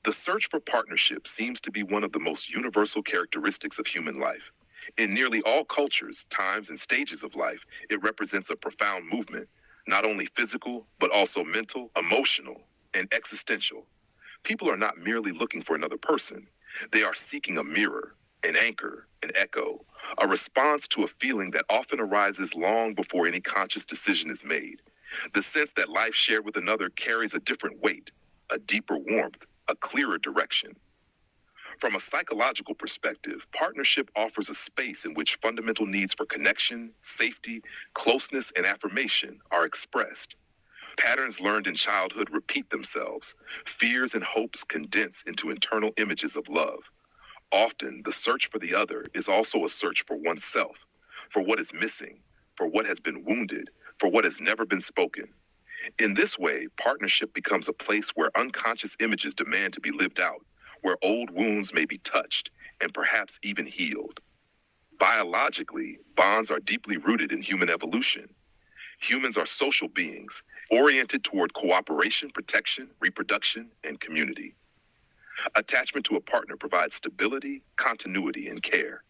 The search for partnership seems to be one of the most universal characteristics of human life. In nearly all cultures, times, and stages of life, it represents a profound movement, not only physical, but also mental, emotional, and existential. People are not merely looking for another person, they are seeking a mirror, an anchor, an echo, a response to a feeling that often arises long before any conscious decision is made. The sense that life shared with another carries a different weight, a deeper warmth, a clearer direction. From a psychological perspective, partnership offers a space in which fundamental needs for connection, safety, closeness, and affirmation are expressed. Patterns learned in childhood repeat themselves. Fears and hopes condense into internal images of love. Often, the search for the other is also a search for oneself, for what is missing, for what has been wounded, for what has never been spoken. In this way, partnership becomes a place where unconscious images demand to be lived out, where old wounds may be touched and perhaps even healed. Biologically, bonds are deeply rooted in human evolution. Humans are social beings, oriented toward cooperation, protection, reproduction, and community. Attachment to a partner provides stability, continuity, and care.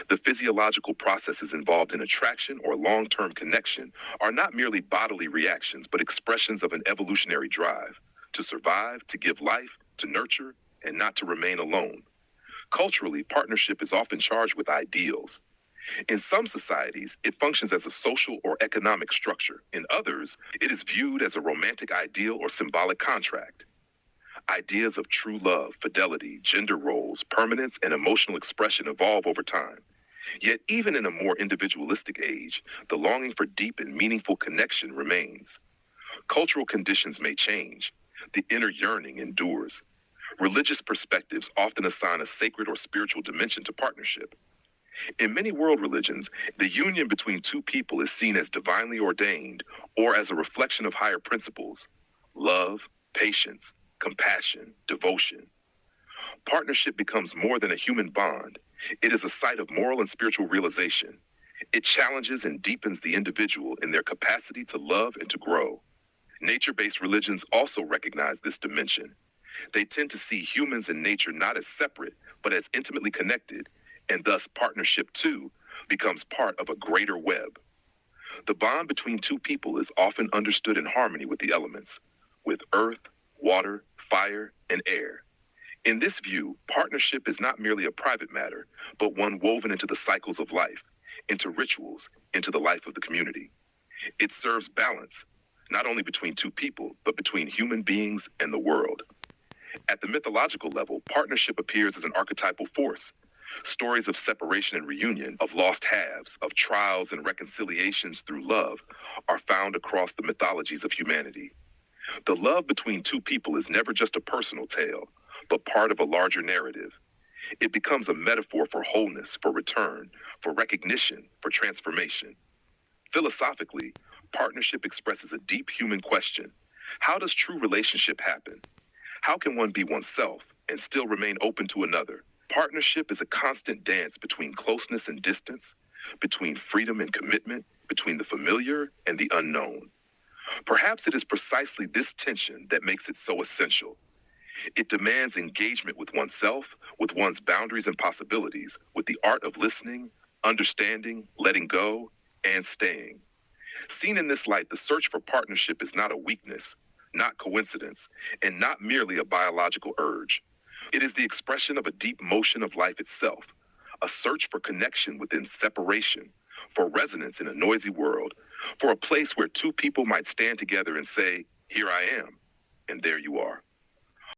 The physiological processes involved in attraction or long-term connection are not merely bodily reactions, but expressions of an evolutionary drive to survive, to give life, to nurture, and not to remain alone. Culturally, partnership is often charged with ideals. In some societies, it functions as a social or economic structure. In others, it is viewed as a romantic ideal or symbolic contract. Ideas of true love, fidelity, gender roles, permanence, and emotional expression evolve over time. Yet, even in a more individualistic age, the longing for deep and meaningful connection remains. Cultural conditions may change. The inner yearning endures. Religious perspectives often assign a sacred or spiritual dimension to partnership. In many world religions, the union between two people is seen as divinely ordained or as a reflection of higher principles: love, patience, compassion, devotion. Partnership becomes more than a human bond. It is a site of moral and spiritual realization. It challenges and deepens the individual in their capacity to love and to grow. Nature-based religions also recognize this dimension. They tend to see humans and nature not as separate, but as intimately connected, and thus partnership, too, becomes part of a greater web. The bond between two people is often understood in harmony with the elements, with earth, water, fire, and air. In this view, partnership is not merely a private matter, but one woven into the cycles of life, into rituals, into the life of the community. It serves balance, not only between two people, but between human beings and the world. At the mythological level, partnership appears as an archetypal force. Stories of separation and reunion, of lost halves, of trials and reconciliations through love are found across the mythologies of humanity. The love between two people is never just a personal tale, but part of a larger narrative. It becomes a metaphor for wholeness, for return, for recognition, for transformation. Philosophically, partnership expresses a deep human question. How does true relationship happen? How can one be oneself and still remain open to another? Partnership is a constant dance between closeness and distance, between freedom and commitment, between the familiar and the unknown. Perhaps it is precisely this tension that makes it so essential. It demands engagement with oneself, with one's boundaries and possibilities, with the art of listening, understanding, letting go, and staying. Seen in this light, the search for partnership is not a weakness, not coincidence, and not merely a biological urge. It is the expression of a deep motion of life itself, a search for connection within separation, for resonance in a noisy world, for a place where two people might stand together and say, "Here I am," and there you are.